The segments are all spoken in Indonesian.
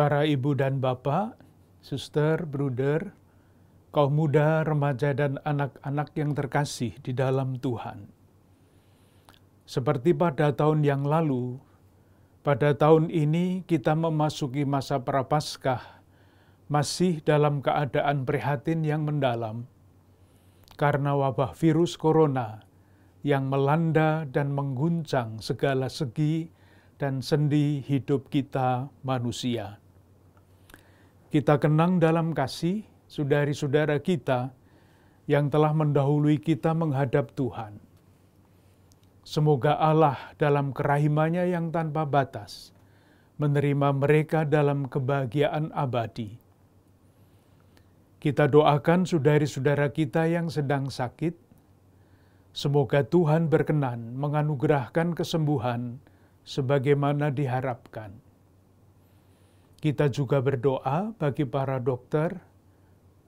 Para ibu dan bapak, suster, bruder, kaum muda, remaja, dan anak-anak yang terkasih di dalam Tuhan. Seperti pada tahun yang lalu, pada tahun ini kita memasuki masa Prapaskah, masih dalam keadaan prihatin yang mendalam, karena wabah virus corona yang melanda dan mengguncang segala segi dan sendi hidup kita manusia. Kita kenang dalam kasih saudari-saudara kita yang telah mendahului kita menghadap Tuhan. Semoga Allah dalam kerahimannya yang tanpa batas menerima mereka dalam kebahagiaan abadi. Kita doakan saudari-saudara kita yang sedang sakit, semoga Tuhan berkenan menganugerahkan kesembuhan sebagaimana diharapkan. Kita juga berdoa bagi para dokter,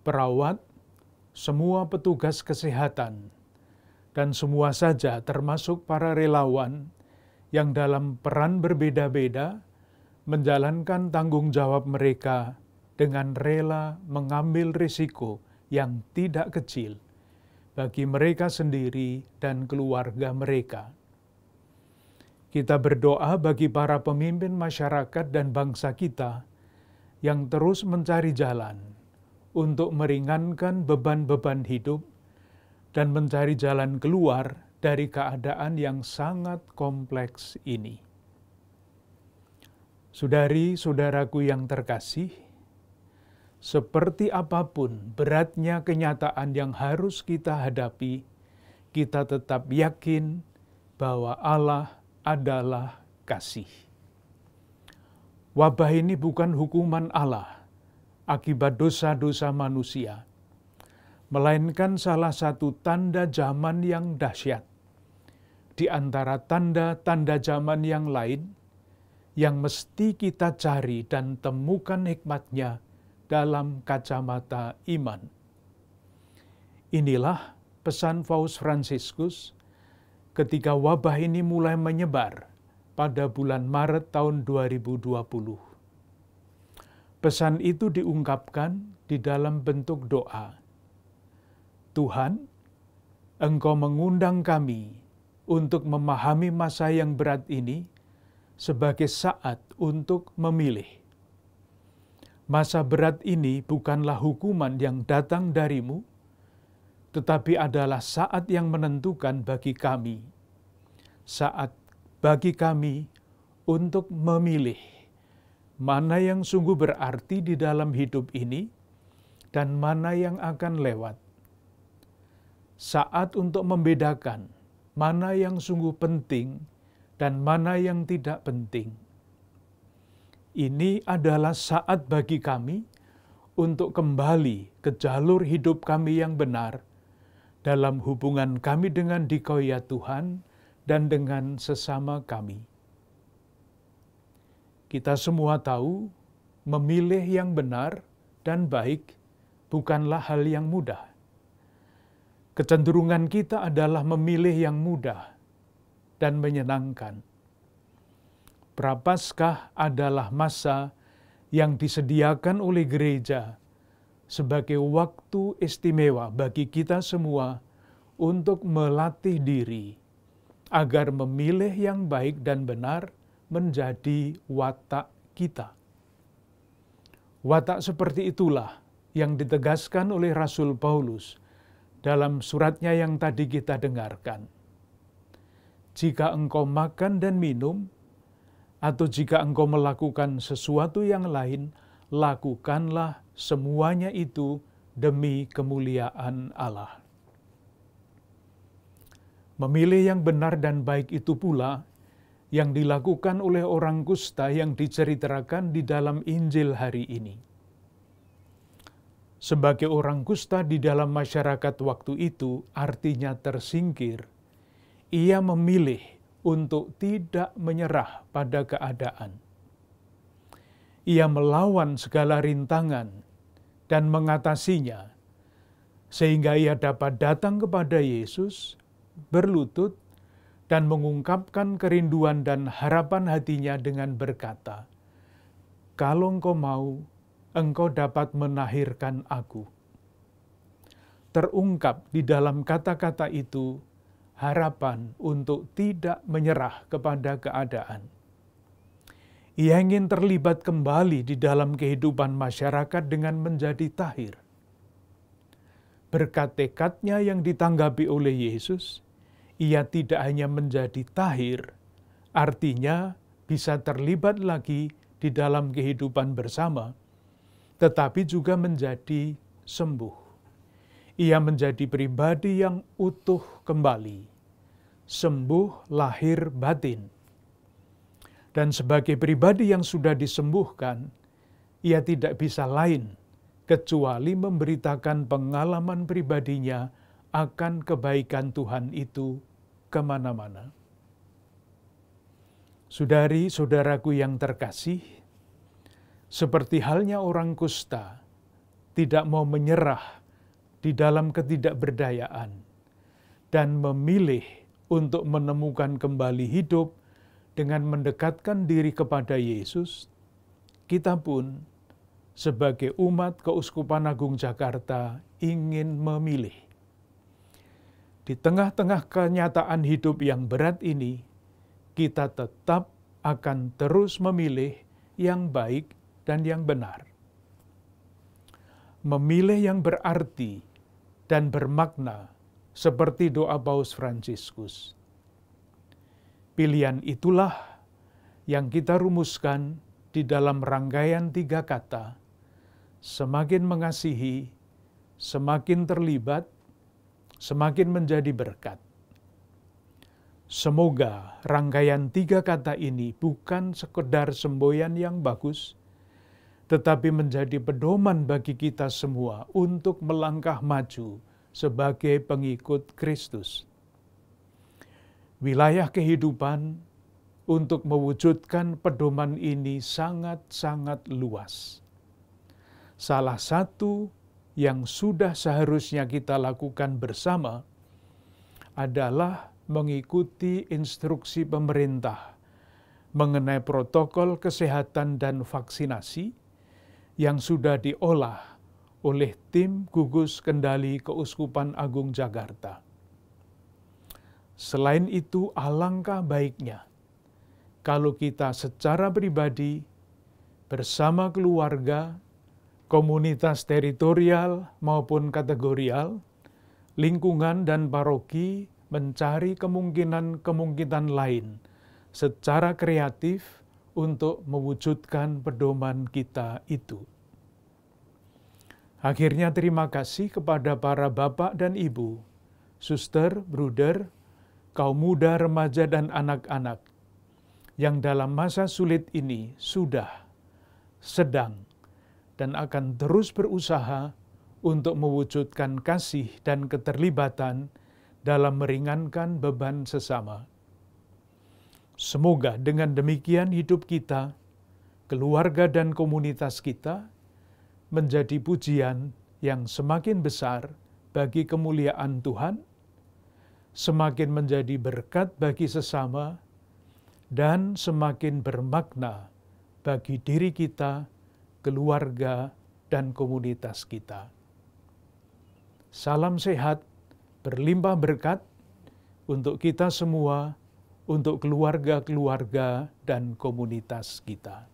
perawat, semua petugas kesehatan, dan semua saja termasuk para relawan yang dalam peran berbeda-beda menjalankan tanggung jawab mereka dengan rela mengambil risiko yang tidak kecil bagi mereka sendiri dan keluarga mereka. Kita berdoa bagi para pemimpin masyarakat dan bangsa kita yang terus mencari jalan untuk meringankan beban-beban hidup dan mencari jalan keluar dari keadaan yang sangat kompleks ini. Saudari-saudaraku yang terkasih, seperti apapun beratnya kenyataan yang harus kita hadapi, kita tetap yakin bahwa Allah adalah kasih. Wabah ini bukan hukuman Allah akibat dosa-dosa manusia, melainkan salah satu tanda zaman yang dahsyat di antara tanda-tanda zaman yang lain yang mesti kita cari dan temukan hikmatnya dalam kacamata iman. Inilah pesan Paus Fransiskus ketika wabah ini mulai menyebar pada bulan Maret tahun 2020. Pesan itu diungkapkan di dalam bentuk doa. Tuhan, Engkau mengundang kami untuk memahami masa yang berat ini sebagai saat untuk memilih. Masa berat ini bukanlah hukuman yang datang darimu, tetapi adalah saat yang menentukan bagi kami. Saat bagi kami untuk memilih mana yang sungguh berarti di dalam hidup ini dan mana yang akan lewat. Saat untuk membedakan mana yang sungguh penting dan mana yang tidak penting. Ini adalah saat bagi kami untuk kembali ke jalur hidup kami yang benar dalam hubungan kami dengan dikau ya Tuhan dan dengan sesama kami. Kita semua tahu memilih yang benar dan baik bukanlah hal yang mudah. Kecenderungan kita adalah memilih yang mudah dan menyenangkan. Prapaskah adalah masa yang disediakan oleh gereja sebagai waktu istimewa bagi kita semua untuk melatih diri agar memilih yang baik dan benar menjadi watak kita. Watak seperti itulah yang ditegaskan oleh Rasul Paulus dalam suratnya yang tadi kita dengarkan. Jika engkau makan dan minum, atau jika engkau melakukan sesuatu yang lain, lakukanlah semuanya itu demi kemuliaan Allah. Memilih yang benar dan baik itu pula yang dilakukan oleh orang kusta yang diceritakan di dalam Injil hari ini. Sebagai orang kusta di dalam masyarakat waktu itu artinya tersingkir, ia memilih untuk tidak menyerah pada keadaan. Ia melawan segala rintangan dan mengatasinya, sehingga ia dapat datang kepada Yesus, berlutut, dan mengungkapkan kerinduan dan harapan hatinya dengan berkata, kalau engkau mau, engkau dapat melahirkan aku. Terungkap di dalam kata-kata itu harapan untuk tidak menyerah kepada keadaan. Ia ingin terlibat kembali di dalam kehidupan masyarakat dengan menjadi tahir. Berkat tekadnya yang ditanggapi oleh Yesus, ia tidak hanya menjadi tahir, artinya bisa terlibat lagi di dalam kehidupan bersama, tetapi juga menjadi sembuh. Ia menjadi pribadi yang utuh kembali, sembuh lahir batin. Dan sebagai pribadi yang sudah disembuhkan, ia tidak bisa lain kecuali memberitakan pengalaman pribadinya akan kebaikan Tuhan itu kemana-mana. Saudari-saudaraku yang terkasih, seperti halnya orang kusta, tidak mau menyerah di dalam ketidakberdayaan, dan memilih untuk menemukan kembali hidup dengan mendekatkan diri kepada Yesus, kita pun sebagai umat Keuskupan Agung Jakarta ingin memilih. Di tengah-tengah kenyataan hidup yang berat ini, kita tetap akan terus memilih yang baik dan yang benar. Memilih yang berarti dan bermakna seperti doa Paus Fransiskus. Pilihan itulah yang kita rumuskan di dalam rangkaian 3 kata, semakin mengasihi, semakin terlibat, semakin menjadi berkat. Semoga rangkaian 3 kata ini bukan sekedar semboyan yang bagus, tetapi menjadi pedoman bagi kita semua untuk melangkah maju sebagai pengikut Kristus. Wilayah kehidupan untuk mewujudkan pedoman ini sangat-sangat luas. Salah satu yang sudah seharusnya kita lakukan bersama adalah mengikuti instruksi pemerintah mengenai protokol kesehatan dan vaksinasi yang sudah diolah oleh tim gugus kendali Keuskupan Agung Jakarta. Selain itu, alangkah baiknya kalau kita secara pribadi, bersama keluarga, komunitas teritorial maupun kategorial, lingkungan dan paroki mencari kemungkinan-kemungkinan lain secara kreatif untuk mewujudkan pedoman kita itu. Akhirnya terima kasih kepada para bapak dan ibu, suster, bruder, kaum muda, remaja, dan anak-anak yang dalam masa sulit ini sudah, sedang, dan akan terus berusaha untuk mewujudkan kasih dan keterlibatan dalam meringankan beban sesama. Semoga dengan demikian hidup kita, keluarga dan komunitas kita menjadi pujian yang semakin besar bagi kemuliaan Tuhan, semakin menjadi berkat bagi sesama, dan semakin bermakna bagi diri kita, keluarga, dan komunitas kita. Salam sehat, berlimpah berkat untuk kita semua, untuk keluarga-keluarga dan komunitas kita.